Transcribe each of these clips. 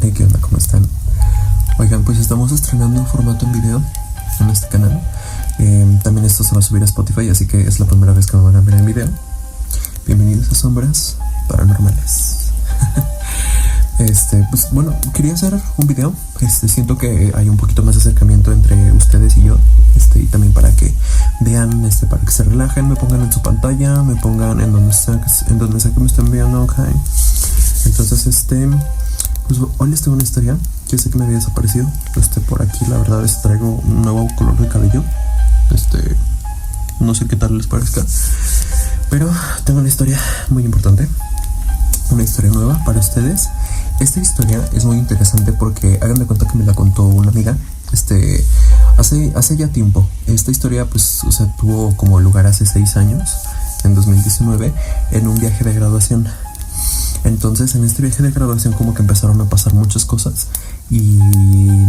Hey, ¿qué onda? ¿Cómo están? Oigan, pues estamos estrenando un formato en video en este canal. También esto se va a subir a Spotify, así que es la primera vez que me van a ver en video. Bienvenidos a Sombras Paranormales. Pues bueno, quería hacer un video. Siento que hay un poquito más de acercamiento entre ustedes y yo. Y también para que vean, para que se relajen, me pongan en su pantalla, me pongan en donde sea que me estén viendo, ok. Entonces, pues hoy les tengo una historia. Yo sé que me había desaparecido. Por aquí, la verdad, les traigo un nuevo color de cabello. No sé qué tal les parezca, pero tengo una historia muy importante. Una historia nueva para ustedes. Esta historia es muy interesante porque hagan de cuenta que me la contó una amiga. Hace ya tiempo. Esta historia, pues, tuvo como lugar hace 6 años, en 2019, en un viaje de graduación. Entonces, en este viaje de graduación como que empezaron a pasar muchas cosas y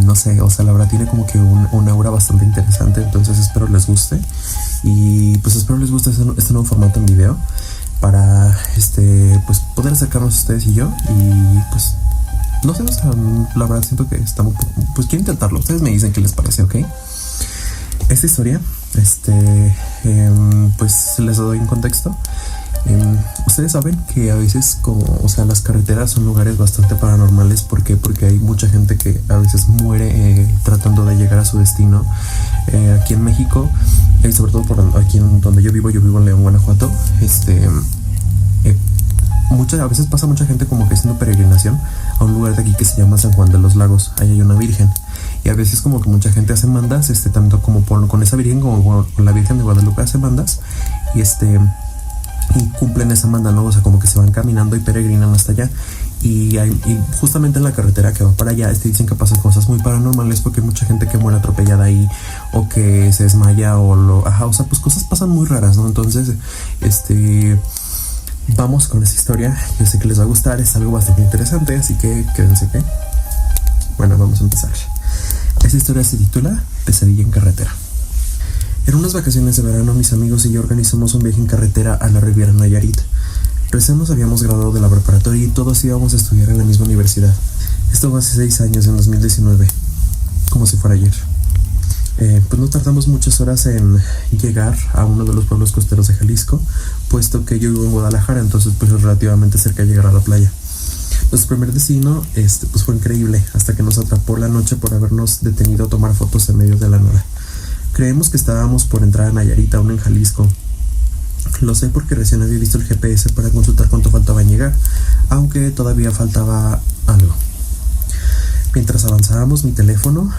no sé, la verdad tiene como que un aura bastante interesante. Entonces espero les guste y pues espero les guste este nuevo formato en video para pues poder acercarnos a ustedes y yo y pues no sé, la verdad siento que estamos, pues quiero intentarlo. Ustedes me dicen qué les parece, ¿ok? Esta historia, pues les doy un contexto. Ustedes saben que a veces las carreteras son lugares bastante paranormales. ¿Por qué? Porque hay mucha gente que a veces muere tratando de llegar a su destino. Aquí en México, sobre todo por aquí en donde yo vivo en León, Guanajuato, a veces pasa mucha gente como que haciendo peregrinación a un lugar de aquí que se llama San Juan de los Lagos. Ahí hay una virgen y a veces como que mucha gente hace mandas, tanto como con esa virgen como con la Virgen de Guadalupe hace mandas y y cumplen esa manda, ¿no? Como que se van caminando y peregrinan hasta allá. Y justamente en la carretera que va para allá, dicen que pasan cosas muy paranormales porque hay mucha gente que muere atropellada ahí o que se desmaya pues cosas pasan muy raras, ¿no? Entonces, vamos con esa historia. Yo sé que les va a gustar, es algo bastante interesante, así que quédense, ¿ok? Bueno, vamos a empezar. Esta historia se titula Pesadilla en carretera. En unas vacaciones de verano, mis amigos y yo organizamos un viaje en carretera a la Riviera Nayarit. Recién nos habíamos graduado de la preparatoria y todos íbamos a estudiar en la misma universidad. Esto fue hace 6 años, en 2019, como si fuera ayer. Pues no tardamos muchas horas en llegar a uno de los pueblos costeros de Jalisco, puesto que yo vivo en Guadalajara, entonces pues es relativamente cerca de llegar a la playa. Nuestro primer destino pues fue increíble, hasta que nos atrapó la noche por habernos detenido a tomar fotos en medio de la nada. Creemos que estábamos por entrar a Nayarit, aún en Jalisco. Lo sé porque recién había visto el GPS para consultar cuánto faltaba en llegar, aunque todavía faltaba algo. Mientras avanzábamos, mi teléfono,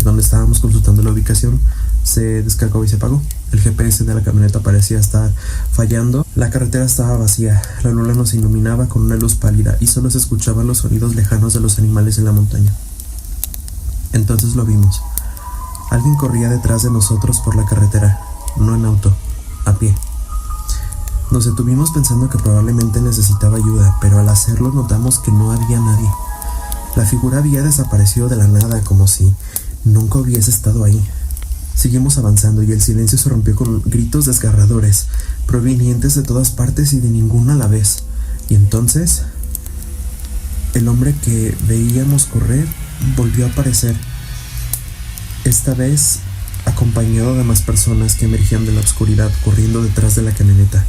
donde estábamos consultando la ubicación, se descargó y se apagó. El GPS de la camioneta parecía estar fallando. La carretera estaba vacía, la luna nos iluminaba con una luz pálida y solo se escuchaban los sonidos lejanos de los animales en la montaña. Entonces lo vimos. Alguien corría detrás de nosotros por la carretera, no en auto, a pie. Nos detuvimos pensando que probablemente necesitaba ayuda, pero al hacerlo notamos que no había nadie. La figura había desaparecido de la nada, como si nunca hubiese estado ahí. Seguimos avanzando y el silencio se rompió con gritos desgarradores, provenientes de todas partes y de ninguna a la vez. Y entonces, el hombre que veíamos correr volvió a aparecer. Esta vez acompañado de más personas que emergían de la oscuridad corriendo detrás de la camioneta.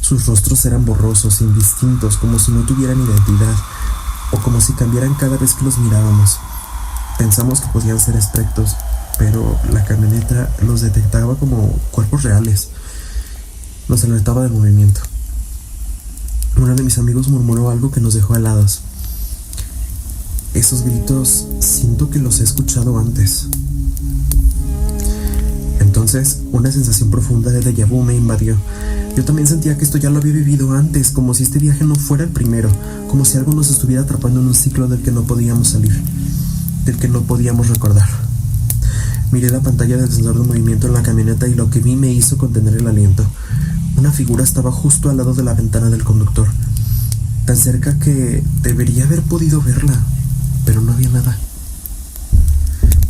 Sus rostros eran borrosos, indistintos, como si no tuvieran identidad o como si cambiaran cada vez que los mirábamos. Pensamos que podían ser espectros, pero la camioneta los detectaba como cuerpos reales. Nos alertaba del movimiento. Uno de mis amigos murmuró algo que nos dejó helados. Esos gritos siento que los he escuchado antes. Entonces, una sensación profunda de déjà vu me invadió. Yo también sentía que esto ya lo había vivido antes, como si este viaje no fuera el primero, como si algo nos estuviera atrapando en un ciclo del que no podíamos salir, del que no podíamos recordar. Miré la pantalla del sensor de movimiento en la camioneta y lo que vi me hizo contener el aliento. Una figura estaba justo al lado de la ventana del conductor, tan cerca que debería haber podido verla, pero no había nada.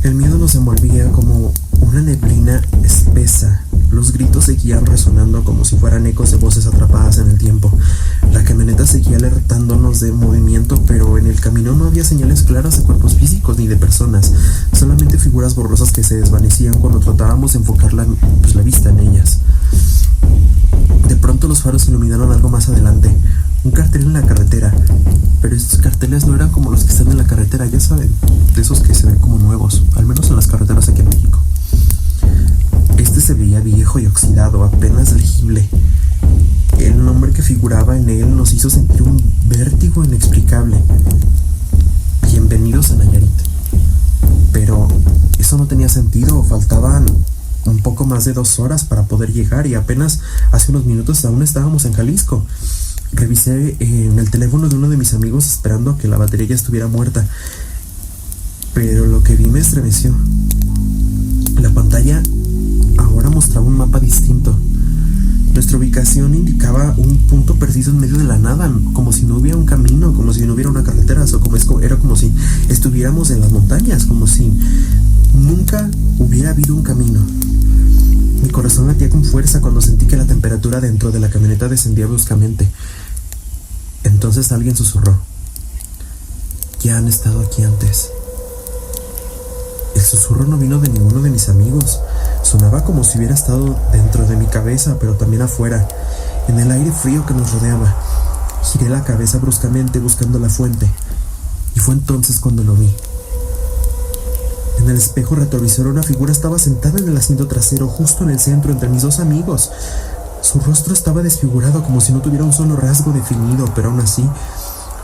El miedo nos envolvía como una neblina espesa, Los gritos seguían resonando como si fueran ecos de voces atrapadas en el tiempo. La camioneta seguía alertándonos de movimiento, pero en el camino no había señales claras de cuerpos físicos ni de personas, solamente figuras borrosas que se desvanecían cuando tratábamos de enfocar la vista en ellas. De pronto los faros iluminaron algo más adelante, un cartel en la carretera, pero estos carteles no eran como los que están en la carretera, ya saben, de esos que se ven como nuevos, al menos en las carreteras aquí en México. Este se veía viejo y oxidado, apenas legible. El nombre que figuraba en él nos hizo sentir un vértigo inexplicable. Bienvenidos a Nayarit. Pero eso no tenía sentido, faltaban un poco más de 2 horas para poder llegar y apenas hace unos minutos aún estábamos en Jalisco. Revisé en el teléfono de uno de mis amigos esperando a que la batería ya estuviera muerta, pero lo que vi me estremeció. La pantalla ahora mostraba un mapa distinto. Nuestra ubicación indicaba un punto preciso en medio de la nada, como si no hubiera un camino, como si no hubiera una carretera, era como si estuviéramos en las montañas, como si nunca hubiera habido un camino. Mi corazón latía con fuerza cuando sentí que la temperatura dentro de la camioneta descendía bruscamente. Entonces alguien susurró: ya han estado aquí antes. El susurro no vino de ninguno de mis amigos. Sonaba como si hubiera estado dentro de mi cabeza, pero también afuera, en el aire frío que nos rodeaba. Giré la cabeza bruscamente buscando la fuente, y fue entonces cuando lo vi. En el espejo retrovisor una figura estaba sentada en el asiento trasero, justo en el centro entre mis 2 amigos. Su rostro estaba desfigurado, como si no tuviera un solo rasgo definido, pero aún así,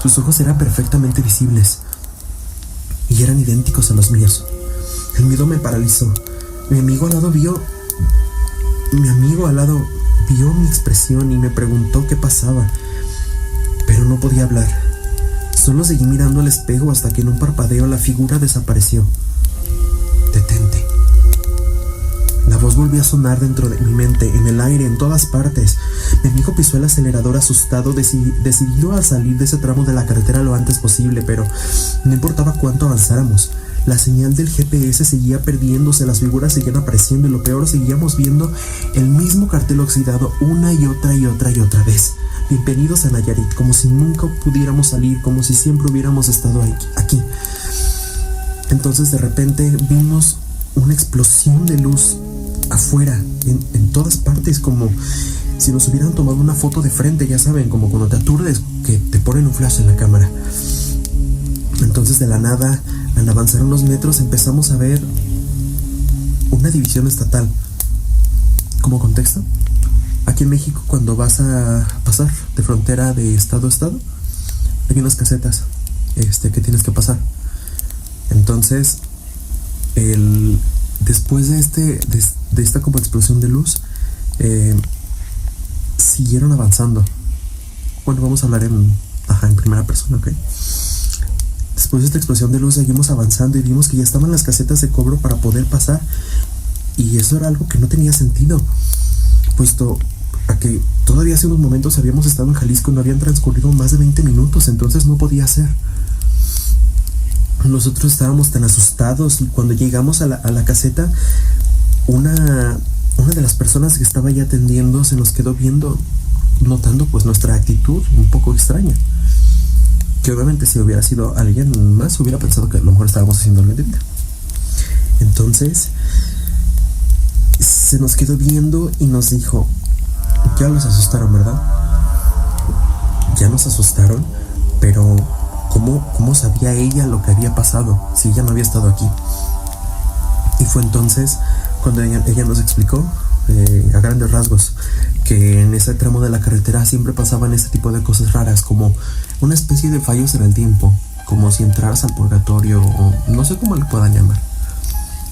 sus ojos eran perfectamente visibles y eran idénticos a los míos. El miedo me paralizó. Mi amigo al lado vio mi expresión y me preguntó qué pasaba, pero no podía hablar. Solo seguí mirando al espejo hasta que en un parpadeo la figura desapareció. Detente. La voz volvió a sonar dentro de mi mente, en el aire, en todas partes. Mi amigo pisó el acelerador asustado, decidido a salir de ese tramo de la carretera lo antes posible, pero no importaba cuánto avanzáramos. La señal del GPS seguía perdiéndose, las figuras seguían apareciendo y lo peor, seguíamos viendo el mismo cartel oxidado una y otra vez. Bienvenidos a Nayarit, como si nunca pudiéramos salir, como si siempre hubiéramos estado aquí. Entonces de repente vimos una explosión de luz afuera, en todas partes, como si nos hubieran tomado una foto de frente, ya saben, como cuando te aturdes, que te ponen un flash en la cámara. Entonces de la nada, al avanzar unos metros, empezamos a ver una división estatal. Como contexto, aquí en México, cuando vas a pasar de frontera de estado a estado, hay unas casetas que tienes que pasar. Entonces, después de esta como explosión de luz, siguieron avanzando. Bueno, vamos a hablar en primera persona, ¿ok? Después de esta explosión de luz seguimos avanzando y vimos que ya estaban las casetas de cobro para poder pasar. Y eso era algo que no tenía sentido, puesto a que todavía hace unos momentos habíamos estado en Jalisco y no habían transcurrido más de 20 minutos, entonces no podía ser. Nosotros estábamos tan asustados y cuando llegamos a la caseta, una de las personas que estaba ya atendiendo se nos quedó viendo, notando pues nuestra actitud un poco extraña. Que obviamente si hubiera sido alguien más hubiera pensado que a lo mejor estábamos haciendo algo indebida. Entonces se nos quedó viendo y nos dijo: ya los asustaron, ¿verdad? Ya nos asustaron, pero ¿cómo sabía ella lo que había pasado si ella no había estado aquí? Y fue entonces cuando ella nos explicó a grandes rasgos que en ese tramo de la carretera siempre pasaban este tipo de cosas raras, como una especie de fallos en el tiempo, como si entraras al purgatorio o no sé cómo le puedan llamar,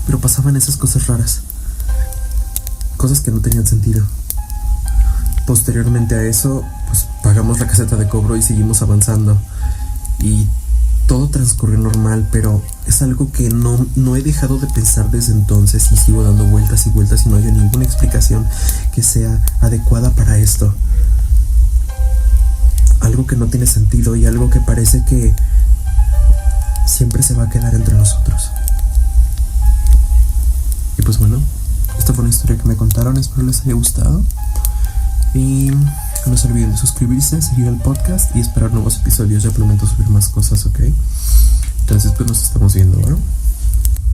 pero pasaban esas cosas raras, cosas que no tenían sentido. Posteriormente a eso, pues pagamos la caseta de cobro y seguimos avanzando y todo transcurrió normal, pero es algo que no he dejado de pensar desde entonces y sigo dando vueltas y vueltas y no hay ninguna explicación que sea adecuada para esto. Algo que no tiene sentido y algo que parece que siempre se va a quedar entre nosotros. Y pues bueno, Esta fue una historia que me contaron, espero les haya gustado. Y no se olviden de suscribirse, seguir el podcast y esperar nuevos episodios. Ya prometo subir más cosas, ¿ok? Entonces pues nos estamos viendo, ¿no?